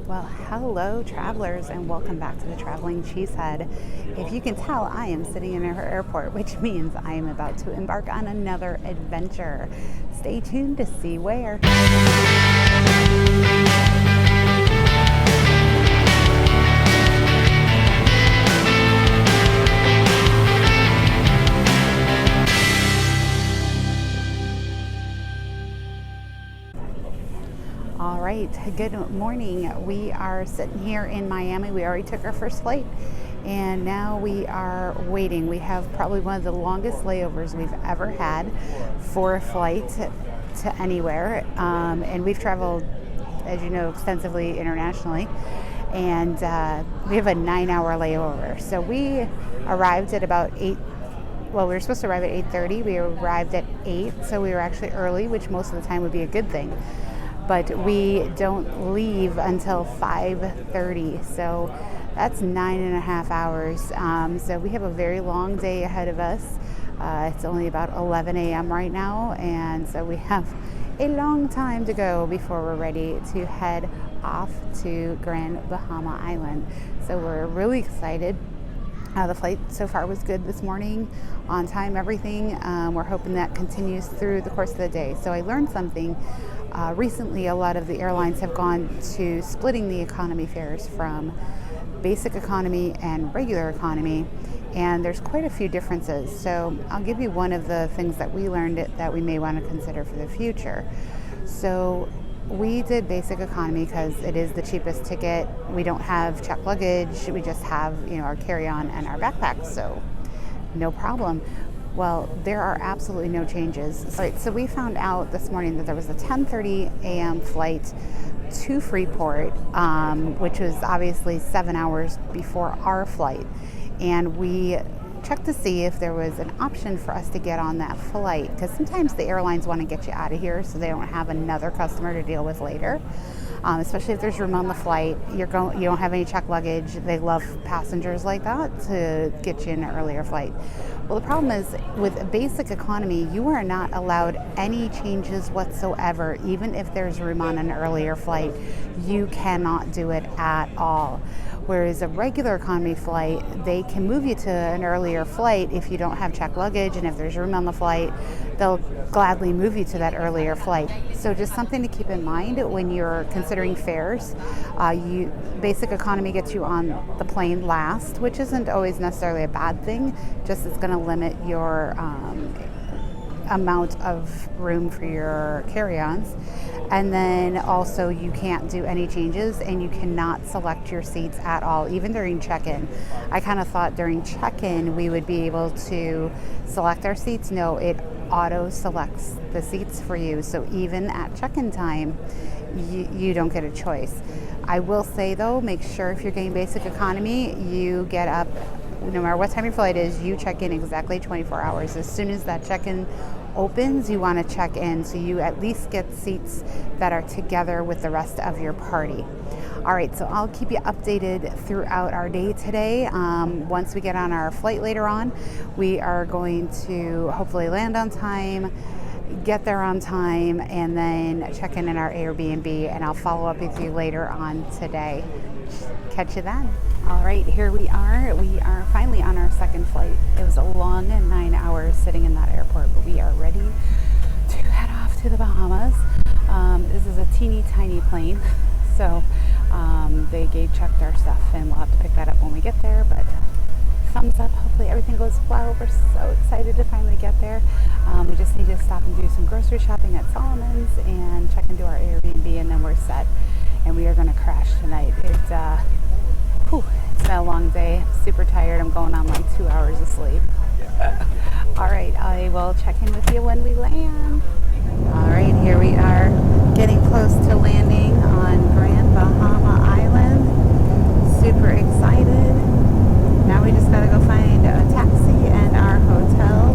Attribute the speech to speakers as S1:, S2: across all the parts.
S1: Well, hello travelers and welcome back to the Traveling Cheesehead. If you can tell, I am sitting in our airport, which means I am about to embark on another adventure. Stay tuned to see where. All right, good morning. We are sitting here in Miami. We already took our first flight and now we are waiting. We have probably one of the longest layovers we've ever had for a flight to anywhere. And we've traveled, as you know, extensively internationally. And we have a 9-hour layover. So we arrived at about 8. Well, we were supposed to arrive at 8:30. We arrived at 8, so we were actually early, which most of the time would be a good thing. But we don't leave until 5:30, so that's 9.5 hours. So we have a very long day ahead of us. It's only about 11 a.m. right now, and so we have a long time to go before we're ready to head off to Grand Bahama Island. So we're really excited. The flight so far was good this morning, on time, everything. We're hoping that continues through the course of the day. So I learned something. Recently, a lot of the airlines have gone to splitting the economy fares from basic economy and regular economy, and there's quite a few differences. So I'll give you one of the things that we learned that we may want to consider for the future. So we did basic economy because it is the cheapest ticket. We don't have checked luggage. We just have, our carry-on and our backpacks, so no problem. Well, there are absolutely no changes. All right, so we found out this morning that there was a 10:30 a.m. flight to Freeport, which was obviously 7 hours before our flight. And we checked to see if there was an option for us to get on that flight, because sometimes the airlines want to get you out of here so they don't have another customer to deal with later. Especially if there's room on the flight, you don't have any checked luggage. They love passengers like that to get you in an earlier flight. Well, the problem is with basic economy, you are not allowed any changes whatsoever. Even if there's room on an earlier flight, you cannot do it at all. Whereas a regular economy flight, they can move you to an earlier flight if you don't have checked luggage, and if there's room on the flight, they'll gladly move you to that earlier flight. So just something to keep in mind when you're considering fares. Basic economy gets you on the plane last, which isn't always necessarily a bad thing, just it's going to limit your amount of room for your carry-ons. And then also you can't do any changes and you cannot select your seats at all, even during check-in. I kind of thought during check-in we would be able to select our seats. No, it auto selects the seats for you. So even at check-in time, you don't get a choice. I will say though, make sure if you're getting basic economy, you get up, no matter what time your flight is, you check in exactly 24 hours. As soon as that check-in opens, you want to check in so you at least get seats that are together with the rest of your party. All right, so I'll keep you updated throughout our day today. Once we get on our flight later on, we are going to hopefully land on time, get there on time, and then check in our Airbnb, and I'll follow up with you later on today. Catch you then. All right, here we are. We are finally on our second flight. It was a long 9 hours sitting in that airport, but we are ready to head off to the Bahamas. This is a teeny tiny plane, so they gate checked our stuff, and we'll have to pick that up when we get there, but thumbs up. Hopefully everything goes well. We're so excited to finally get there. We just need to stop and do some grocery shopping at Solomon's and check into our Airbnb, and then we're set. And we are going to crash tonight. It's been a long day. Super tired. I'm going on like 2 hours of sleep. All right, I will check in with you when we land. All right, here we are getting close to landing on Grand Bahama Island. Super excited. Now we just gotta go find a taxi and our hotel.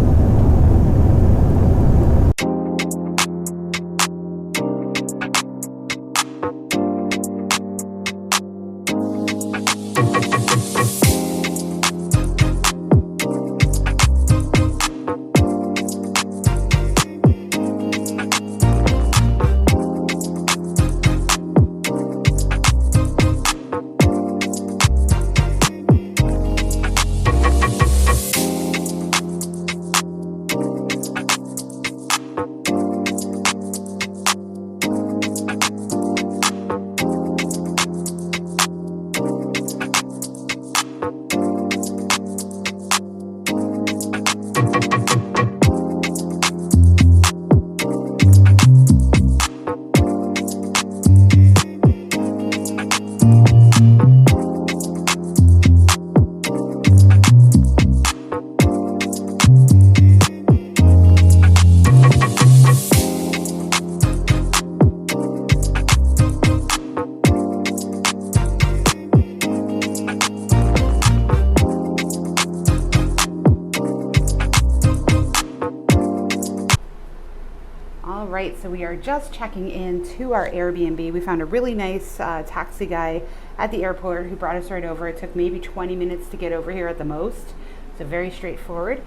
S1: so we are just checking in to our Airbnb. We found a really nice taxi guy at the airport who brought us right over. It took maybe 20 minutes to get over here at the most, so very straightforward.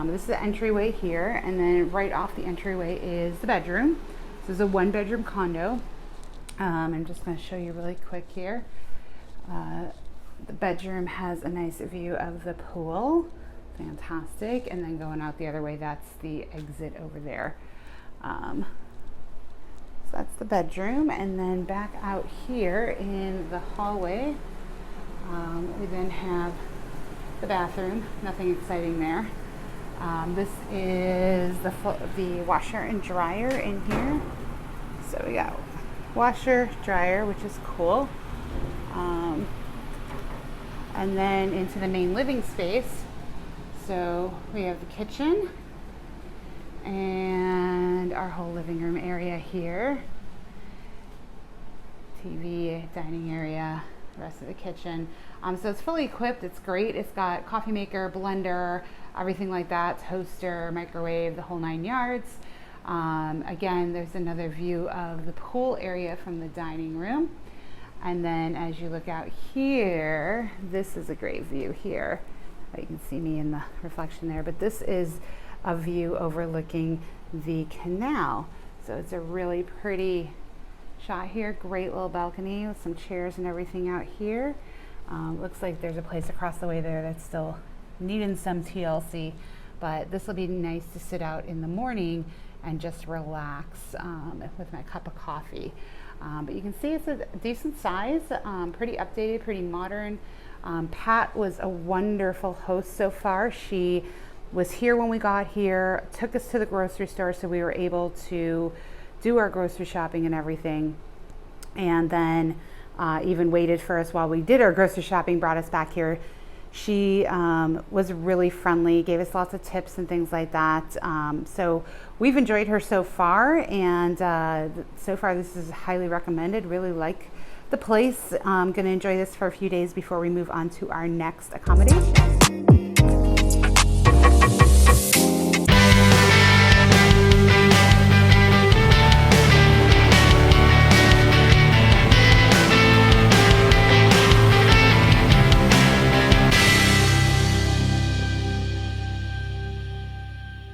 S1: This is the entryway here, and then right off the entryway is the bedroom. This is a 1-bedroom condo. I'm just going to show you really quick here. The bedroom has a nice view of the pool. Fantastic. And then going out the other way, that's the exit over there. So that's the bedroom. And then back out here in the hallway, we then have the bathroom. Nothing exciting there. This is the washer and dryer in here. So we got washer, dryer, which is cool. And then into the main living space. So we have the kitchen and our whole living room area here. TV, dining area, the rest of the kitchen. So it's fully equipped. It's great. It's got coffee maker, blender, everything like that, toaster, microwave, the whole 9 yards. Again, there's another view of the pool area from the dining room. And then as you look out here, this is a great view here. You can see me in the reflection there, but this is a view overlooking the canal. So it's a really pretty shot here. Great little balcony with some chairs and everything out here. Looks like there's a place across the way there that's still needing some TLC, but this will be nice to sit out in the morning and just relax with my cup of coffee. But you can see it's a decent size, pretty updated, pretty modern. Pat was a wonderful host so far. She was here when we got here, took us to the grocery store so we were able to do our grocery shopping and everything. And then even waited for us while we did our grocery shopping, brought us back here. She was really friendly, gave us lots of tips and things like that. So we've enjoyed her so far, and so far this is highly recommended. Really like the place. I'm going to enjoy this for a few days before we move on to our next accommodation.